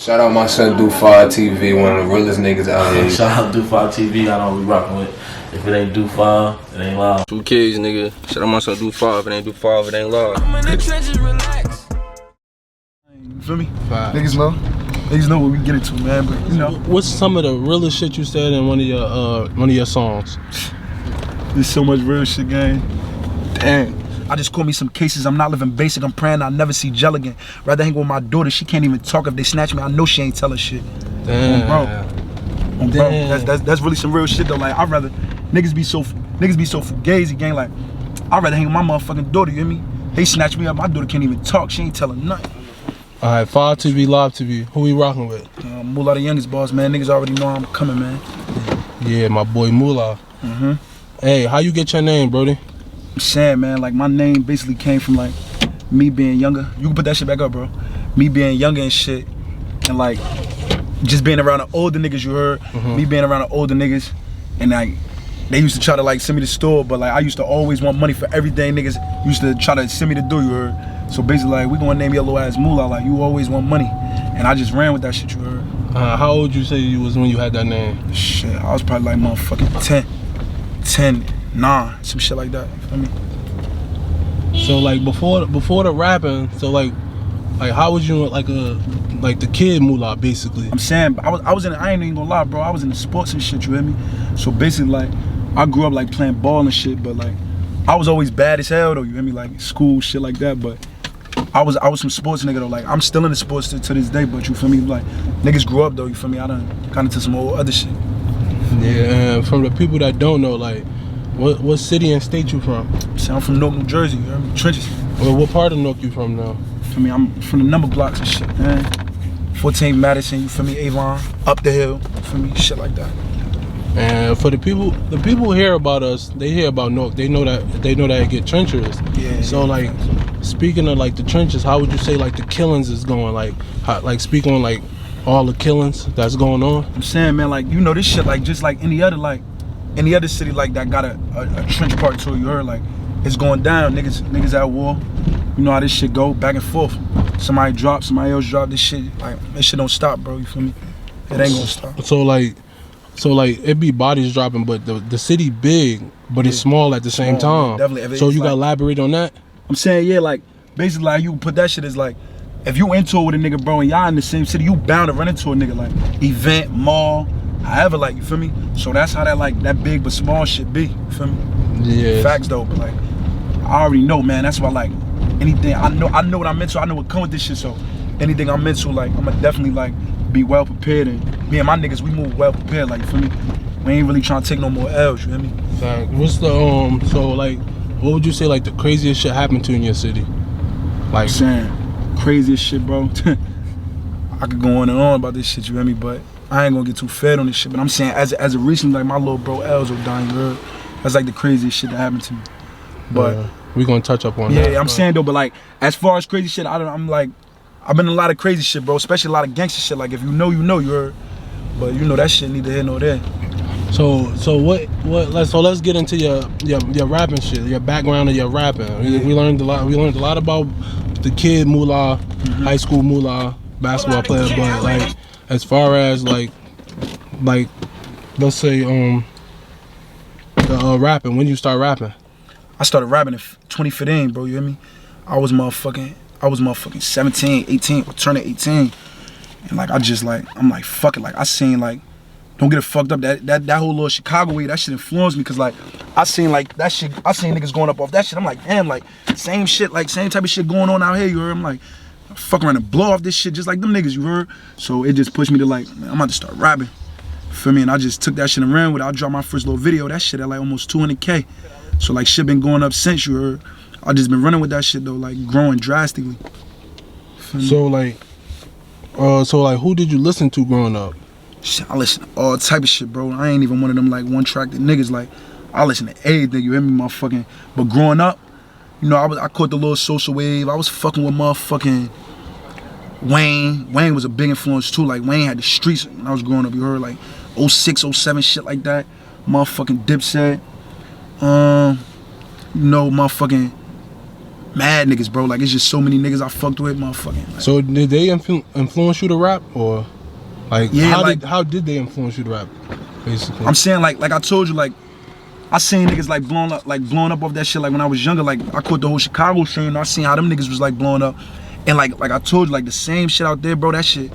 Shout out my son Du5tv, one of the realest niggas out here. Shout out Du5tv, I know we rocking with. If it ain't Du5, it ain't live. 2 kids, nigga. Shout out my son Du5, if it ain't Du5, it ain't live. I'm in the trenches, relax. You feel me? Niggas know what we get into, man. But you know, what's some of the realest shit you said in one of your songs? There's so much real shit, gang. Damn. I just caught me some cases. I'm not living basic. I'm praying I'll never see Jell again. Rather hang with my daughter. She can't even talk. If they snatch me, I know she ain't telling shit. Damn. Bro. That's really some real shit though. Like I'd rather niggas be so fugazi, gang. Like I'd rather hang with my motherfucking daughter. You hear me? They snatch me up. My daughter can't even talk. She ain't telling nothing. All right, 5TV, Live TV. Who we rocking with? Mulaa, the youngest boss, man. Niggas already know I'm coming, man. Yeah, my boy Mula. Hey, how you get your name, Brody? I'm saying, man, like my name basically came from like me being younger. You can put that shit back up, bro. Me being younger and shit, and like just being around the older niggas. You heard me being around the older niggas, and like they used to try to like send me to the store, but like I used to always want money for everything niggas used to try to send me to do. You heard? So basically, like we gonna name your little ass Mula. Like you always want money, and I just ran with that shit. You heard? How old you say you was when you had that name? Shit, I was probably like motherfucking 10, 9, some shit like that. You feel me? So like before the rapping, so like how was you like the kid Mula basically? I'm saying I was in. I ain't even gonna lie, bro. I was in the sports and shit. You hear me? So basically, like I grew up like playing ball and shit, but like I was always bad as hell though. You hear me? Like school shit like that, but. I was some sports nigga though. Like I'm still in the sports to this day, but you feel me? Like niggas grew up though. You feel me? I done got into some old other shit. Yeah. And from the people that don't know, like, what city and state you from? See, I'm from Newark, New Jersey. You hear me? Trenches. Well, what part of Newark you from now? For me, I'm from the number blocks and shit, man. 14 Madison. You feel me? Avon, up the hill. You feel me? Shit like that. And for the people who hear about us, they hear about Newark. They know that it get treacherous. Yeah. So like, speaking of like the trenches, how would you say like the killings is going? Like, like speaking on like all the killings that's going on. I'm saying, man, like you know this shit like just like any other city like that got a trench part to it. You heard? Like it's going down. Niggas at war. You know how this shit go back and forth. Somebody drop, somebody else drop. This shit like this shit don't stop, bro. You feel me? It ain't gonna stop. So like it be bodies dropping, but the city big, but it's small at the same time. Definitely. So you gotta elaborate on that. I'm saying, yeah, like basically like you put that shit as like if you into it with a nigga, bro, and y'all in the same city, you bound to run into a nigga like event, mall, however, like you feel me? So that's how that big but small shit be. You feel me? Yeah. Facts though, but like I already know, man. That's why like anything I know what I'm into. I know what come with this shit. So anything I'm into, like I'ma definitely like be well prepared, and me and my niggas we move well prepared. Like you feel me? We ain't really trying to take no more L's. You hear me? What's the so like what would you say like the craziest shit happened to in your city? Like saying craziest shit, bro. I could go on and on about this shit. You hear me? But I ain't gonna get too fed on this shit. But I'm saying as of recently, like my little bro Elzo dying, girl. That's like the craziest shit that happened to me. But we gonna touch up on that. Yeah, I'm saying though, but like as far as crazy shit, I'm like I've been in a lot of crazy shit, bro. Especially a lot of gangster shit. Like if you know, you heard. But you know that shit neither here nor there. So let's get into your rapping shit, your background of your rapping. Yeah. We learned a lot about the kid Mula, high school Mula, basketball player. But like as far as like let's say the rapping, when you start rapping? I started rapping in 2015, bro. You hear me? I was motherfucking 17, 18, turning 18. And like I'm like fuck it. Like I seen like don't get it fucked up. That whole little Chicago way, that shit influenced me because like I seen like that shit. I seen niggas going up off that shit. I'm like, damn, like same shit, like same type of shit going on out here. You heard? I'm like, fuck around and blow off this shit just like them niggas. You heard? So it just pushed me to like, man, I'm about to start rapping. Feel me? And I just took that shit and ran with it. I dropped my first little video. That shit at like almost 200K. So like shit been going up since. You heard? I just been running with that shit though, like growing drastically. So like who did you listen to growing up? Shit, I listen to all type of shit, bro. I ain't even one of them like one-tracked niggas. Like I listen to everything. You hear me, motherfucking? But growing up, you know, I caught the little social wave. I was fucking with motherfucking Wayne. Wayne was a big influence too. Like Wayne had the streets when I was growing up. You heard? Like 06, 07 shit like that. Motherfucking Dipset. You know, motherfucking mad niggas, bro. Like, it's just so many niggas I fucked with, motherfucking. Like, So did they influence you to rap, or like how did they influence you to rap? Basically, I'm saying like I told you, like I seen niggas like blowing up off that shit. Like when I was younger, like I caught the whole Chicago scene. I seen how them niggas was like blowing up, and like I told you, like the same shit out there, bro. That shit,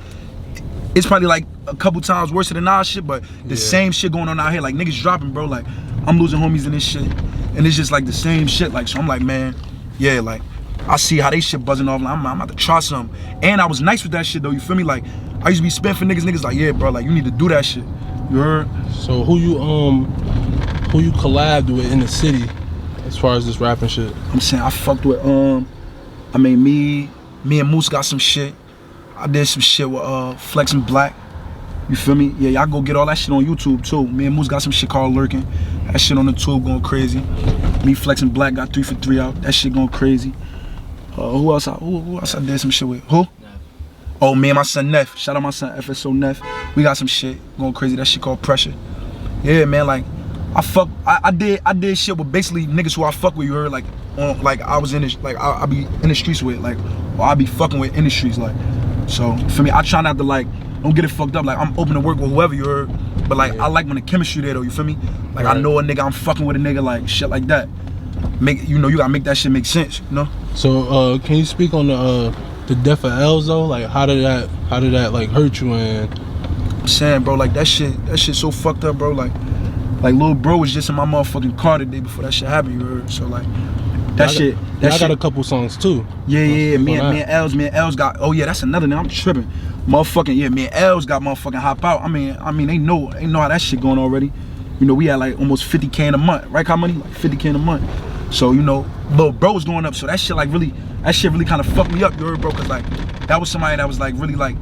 it's probably like a couple times worse than our shit, but the same shit going on out here. Like niggas dropping, bro. Like I'm losing homies in this shit, and it's just like the same shit. Like so, I'm like, man, yeah, like I see how they shit buzzing off. Like, I'm about to try something, and I was nice with that shit though. You feel me? Like I used to be spent for niggas like, yeah, bro. Like you need to do that shit. You heard? So who you collabed with in the city as far as this rapping shit? I'm saying I fucked with I mean me and Moose got some shit. I did some shit with Flex and Black. You feel me? Yeah, y'all go get all that shit on YouTube too. Me and Moose got some shit called Lurking. That shit on the tube going crazy. Me, Flex and Black got 3 for 3 out. That shit going crazy. Who else I did some shit with? Who? Oh, me and my son Neff. Shout out my son FSO Neff. We got some shit going crazy. That shit called Pressure. Yeah, man. Like I did shit with basically niggas who I fuck with. You heard? Like I was in this, like I be in the streets with, like, or I be fucking with in the streets, like. So for me, I try not to like don't get it fucked up. Like I'm open to work with whoever, you heard. But like I like when the chemistry there though. You feel me? Like I know a nigga, I'm fucking with a nigga, like shit like that. You gotta make that shit make sense. You know? So can you speak on the death of Elzo? Like how did that like hurt you? And I'm saying, bro, like that shit so fucked up, bro. Like little bro was just in my motherfucking car the day before that shit happened, you heard? So like that shit. I got a couple songs too. Yeah. Me and Els got. Oh yeah, that's another name. I'm tripping. Motherfucking yeah. Me and Els got motherfucking Hop Out. I mean they know how that shit going already. You know we had like almost 50K in a month, right? How money? Like 50K in a month. So you know, little bro was going up. So that shit really kind of fucked me up, you heard, bro? Cause like that was somebody that was like really like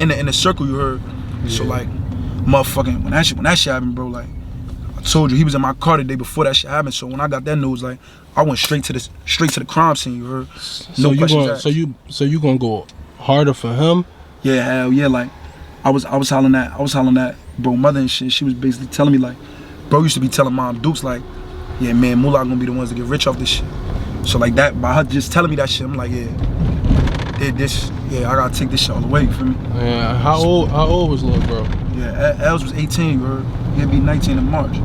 in the circle, you heard. Yeah. So like motherfucking when that shit happened, bro, like. I told you he was in my car the day before that shit happened. So when I got that news, like I went straight to the crime scene. You heard? No questions asked. So you gonna go harder for him? Yeah, hell yeah. Like I was hollering at bro mother and shit. She was basically telling me like, bro used to be telling Mom Dukes like, yeah man, Mulaa gonna be the ones to get rich off this shit. So like that by her just telling me that shit, I'm like I gotta take this shit all the way. You feel me? Yeah. How old was little bro? Yeah, Els was 18. You heard? He'll be 19 in March.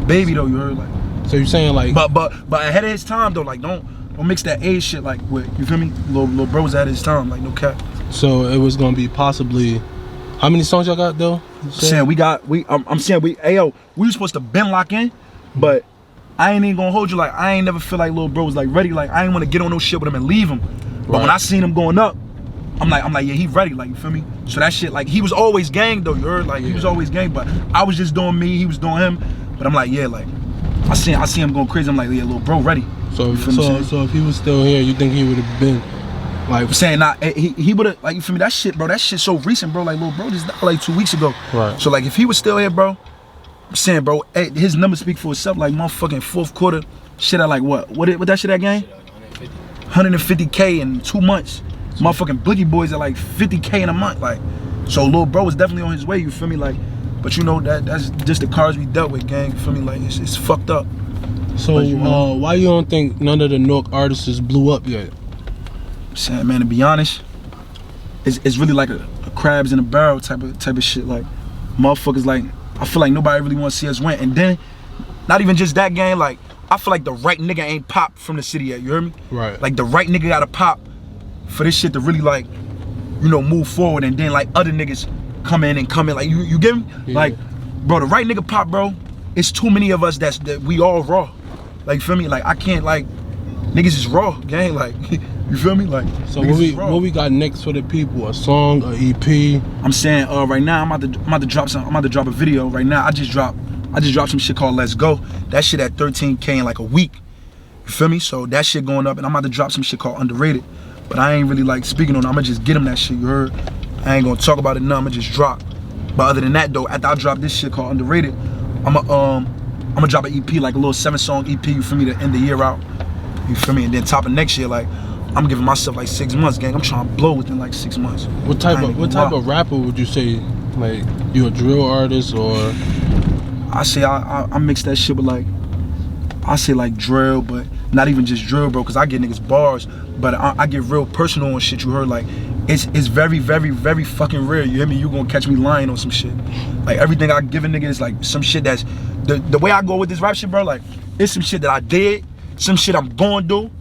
Baby though, you heard, like. So you're saying like. But ahead of his time though, like don't mix that age shit like with, you feel me? Little bro was ahead of his time, like no cap. So it was gonna be possibly, how many songs y'all got though? I'm saying we were supposed to been lock in, but I ain't even gonna hold you, like I ain't never feel like little bro was like ready, like I ain't wanna get on no shit with him and leave him. But when I seen him going up, I'm like yeah, he ready, like you feel me? So that shit, like he was always gang though, you heard? Like he was always gang, but I was just doing me, he was doing him. But I'm like, yeah, like I see him going crazy. I'm like, yeah, little bro ready. So if he was still here, you think he would have been like I'm saying he would have, like, you feel me? That shit, bro, that shit so recent, bro. Like little bro just died like 2 weeks ago. Right. So like if he was still here, bro, I'm saying, bro, his numbers speak for itself. Like motherfucking fourth quarter, shit at like what that shit at gang? 150K in 2 months. Motherfucking Boogie Boys at like 50K in a month, like. So little bro was definitely on his way, you feel me? Like, but you know that's just the cards we dealt with, gang. You feel me? Like it's fucked up. So why you don't think none of the Newark artists blew up yet? I'm saying, man, to be honest, it's really like a crabs in a barrel type of shit. Like motherfuckers, like I feel like nobody really want to see us win. And then not even just that, gang. Like I feel like the right nigga ain't popped from the city yet. You heard me? Right. Like the right nigga gotta pop for this shit to really, like, you know, move forward, and then like other niggas come in, like you get me? Yeah. Like, bro, the right nigga pop, bro. It's too many of us that we all raw. Like, you feel me? Like I can't, like, niggas is raw, gang. Like, you feel me? Like, so what we got next for the people? A song, a EP? I'm saying right now I'm about to drop a video right now. I just dropped some shit called Let's Go. That shit at 13K in like a week. You feel me? So that shit going up, and I'm about to drop some shit called Underrated. But I ain't really like speaking on it. I'ma just get him that shit, you heard? I ain't gonna talk about it now, I'ma just drop. But other than that though, after I drop this shit called Underrated, I'ma drop an EP, like a little 7-song EP, you feel me, to end the year out. You feel me? And then top of next year, like, I'm giving myself like 6 months, gang. I'm trying to blow within like 6 months. What type of rapper would you say? Like, you a drill artist, or? I say I mix that shit with, like, I say like drill, but not even just drill, bro, because I get niggas bars, but I get real personal on shit, you heard? Like, it's very, very, very fucking rare, you hear me? You gonna catch me lying on some shit. Like, everything I give a nigga is like some shit that's, the way I go with this rap shit, bro, like, it's some shit that I did, some shit I'm going to do,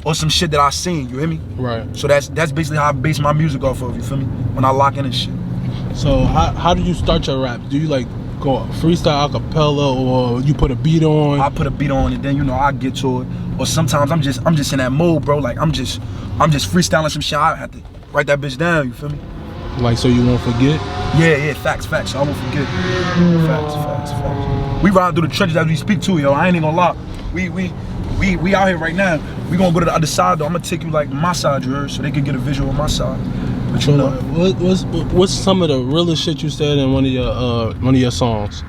or some shit that I seen, you hear me? Right. So that's basically how I base my music off of, you feel me? When I lock in and shit. So how do you start your rap? Do you like go freestyle acapella, or you put a beat on? I put a beat on and then, you know, I get to it. Or sometimes I'm just in that mode, bro. Like I'm just freestyling some shit. I have to write that bitch down, you feel me? Like, so you won't forget? Yeah, facts. So I won't forget. Facts. We ride through the trenches as we speak too, yo. I ain't even gonna lie. We out here right now. We gonna go to the other side though. I'm gonna take you like my side, you heard, so they can get a visual on my side. But you know, what's some of the realest shit you said in one of your songs?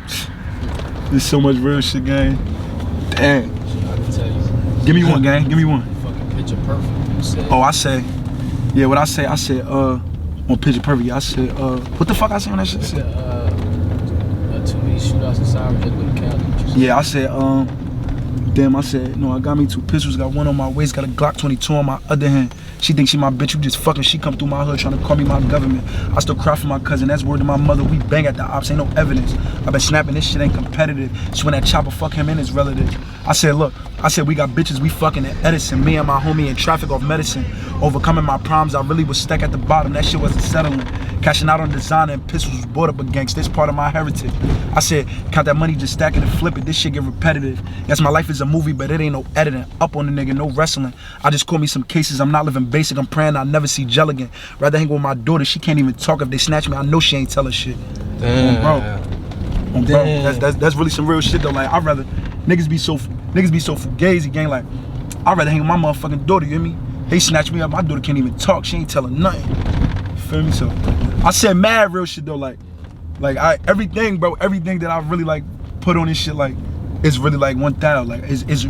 there's so much real shit, gang. Damn. I can tell you. Give me one, gang. Give me one. Fucking Picture Perfect. You said. Oh, I said, yeah. What I said, on Picture Perfect. I said, what the fuck I say on that shit? Too many shootouts and sirens just with a county. Yeah, I said, damn, I said, no, I got me 2 pistols, got one on my waist, got a Glock 22 on my other hand. She thinks she my bitch, you just fucking, she come through my hood trying to call me my government. I still cry for my cousin, that's word to my mother, we bang at the ops, ain't no evidence. I been snapping, this shit ain't competitive. So when that chopper fuck him and his relatives. I said, look, we got bitches, we fucking at Edison. Me and my homie in traffic off medicine. Overcoming my problems, I really was stuck at the bottom, that shit wasn't settling. Cashing out on designer and pistols was bought up against, this part of my heritage. I said, count that money, just stack it and flip it, this shit get repetitive. Yes, my life is a movie, but it ain't no editing. Up on the nigga, no wrestling. I just call me some cases, I'm not living basic, I'm praying I'll never see gel again. Rather hang with my daughter, she can't even talk. If they snatch me, I know she ain't tell her shit. Damn. Bro. That's really some real shit though. Like, I'd rather, niggas be so fugazi, gang. Like, I'd rather hang with my motherfucking daughter, you hear me? They snatch me up, my daughter can't even talk, she ain't telling nothing. You feel me? So, I said mad real shit though, like everything, bro, everything that I really like put on this shit, like, it's really like 1,000. Like, it's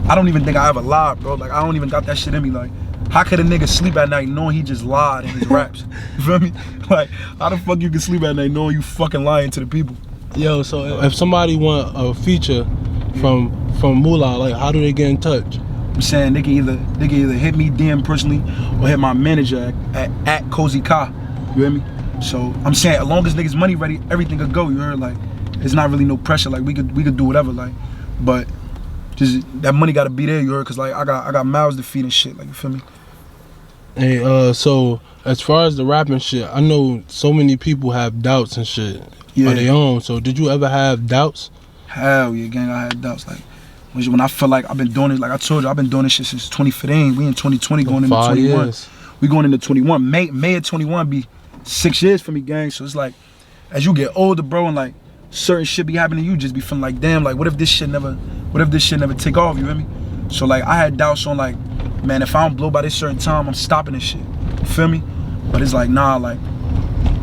I don't even think I ever lied, bro. Like, I don't even got that shit in me. Like, how could a nigga sleep at night knowing he just lied in his raps? You feel me? Like, how the fuck you can sleep at night knowing you fucking lying to the people? Yo, so if somebody want a feature from Mula, like, how do they get in touch? I'm saying they can either hit me DM personally or hit my manager at Cozy Ka. You hear me? So I'm saying, as long as niggas money ready, everything could go. You heard? Like, it's not really no pressure. Like, we could do whatever. Like, but just that money gotta be there. You heard? Cause like I got mouths to feed and shit. Like, you feel me? Hey, so as far as the rapping shit, I know so many people have doubts and shit of their own. So did you ever have doubts? Hell yeah, gang, I had doubts. Like, when I feel like I've been doing it, like I told you, I've been doing this shit since 2015. We in 2020 going into 21. Years. We going into 21. May of 21 be 6 years for me, gang. So it's like, as you get older, bro, and like certain shit be happening, you just be feeling like, damn, like what if this shit never take off, you hear me? So like I had doubts on like, man, if I don't blow by this certain time, I'm stopping this shit. You feel me? But it's like, nah, like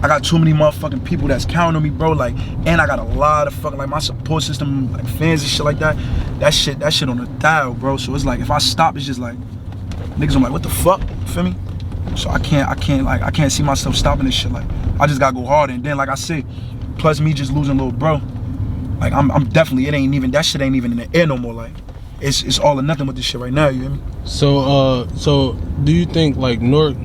I got too many motherfucking people that's counting on me, bro. Like, and I got a lot of fucking, like, my support system, like fans and shit like that. That shit on the dial, bro. So it's like, if I stop, it's just like, niggas, I'm like, what the fuck? You feel me? So I can't see myself stopping this shit. Like, I just gotta go harder. And then, like I said, plus me just losing little bro, like I'm definitely, that shit ain't even in the air no more. Like, it's all or nothing with this shit right now. You hear me? So do you think like Newark,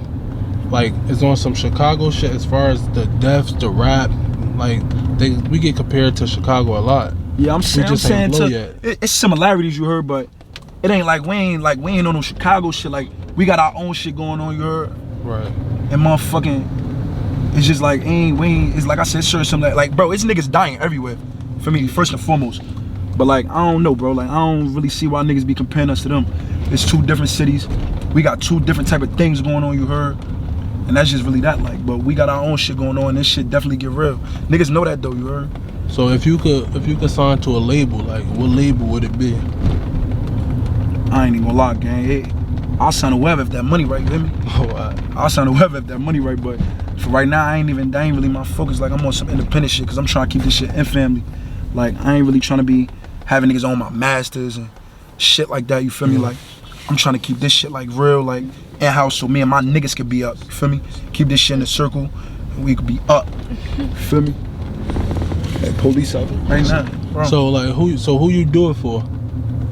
like, is on some Chicago shit as far as the deaths, the rap? Like, we get compared to Chicago a lot. Yeah, I'm saying yet. It's similarities, you heard, but it ain't like we ain't on no Chicago shit. Like, we got our own shit going on, you heard? Right. And motherfucking, it's just like it's like I said, sure, something like bro, it's niggas dying everywhere. For me, first and foremost. But like, I don't know, bro. Like, I don't really see why niggas be comparing us to them. It's 2 different cities. We got 2 different type of things going on, you heard? And that's just really that, like, but we got our own shit going on, and this shit definitely get real. Niggas know that though, you heard? So if you could sign to a label, like, what label would it be? I ain't even gonna lie, gang. Hey, I'll sign a web if that money right, you hear me? Oh, wow. I'll sign a web if that money right, but for right now, that ain't really my focus. Like, I'm on some independent shit, cause I'm trying to keep this shit in family. Like, I ain't really trying to be having niggas on my masters and shit like that, you feel me? Like, I'm trying to keep this shit like real, like in-house, so me and my niggas could be up, you feel me? Keep this shit in the circle, and we could be up, you feel me? Like, police out there right now, bro. So like, who you do it for?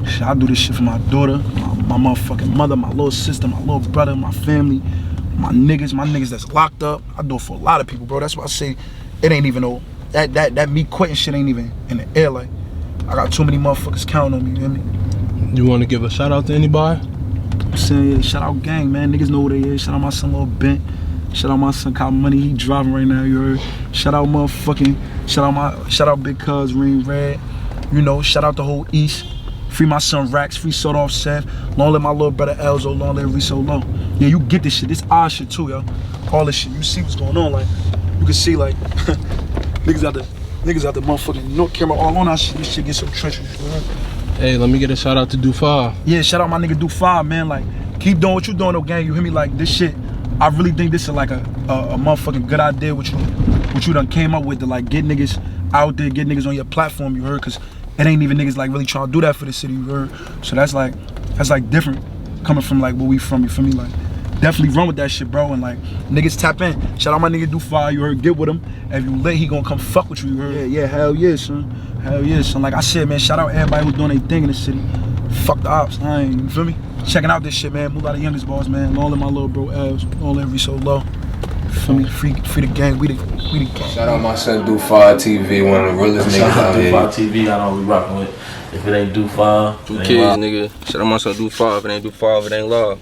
Shit, I do this shit for my daughter, my motherfucking mother, my little sister, my little brother, my family, my niggas that's locked up. I do it for a lot of people, bro. That's why I say it ain't even no that me quitting shit ain't even in the air. Like, I got too many motherfuckers counting on me, you hear me? You want to give a shout out to anybody? I'm saying, yeah, shout out gang, man. Niggas know who they is. Shout out my son Lil Bent. Shout out my son Cop Money, he driving right now, you heard? Shout out shout out Big Cuz, Ring Red. You know, shout out the whole East. Free my son Rax, free Soda Off Seth. Long live my little brother Elzo, long live Reso Low. Yeah, you get this shit. This our shit too, yo. All this shit. You see what's going on, like, you can see like niggas out the motherfucking North camera all on our shit. This shit gets so treacherous, you know? Hey, let me get a shout out to Du5. Yeah, shout out my nigga Du5, man. Like, keep doing what you doing though, gang. You hear me? Like, this shit, I really think this is like a motherfucking good idea what you done came up with to like get niggas out there, get niggas on your platform, you heard? Cause it ain't even niggas like really trying to do that for the city, you heard? So that's like different coming from like where we from, you feel me? Like, definitely run with that shit, bro, and like niggas tap in. Shout out my nigga Du5, you heard? Get with him. If you lit, he gonna come fuck with you, you heard? Yeah, hell yeah, son. Hell yeah, son. Like I said, man, shout out everybody who's doing their thing in the city. Fuck the ops, I ain't, you feel me? Checking out this shit, man. Mulaa the youngest boss, man. Long live my little bro Els. Long live Reso Low. Feel me? Free the gang. We the gang. Shout out my son Du5tv, one of the realest niggas Shout out out here. Du5tv, I know we rocking with. If it ain't Du5, Two kids, nigga. Shout out my son Du5. If it ain't Du5, it ain't love.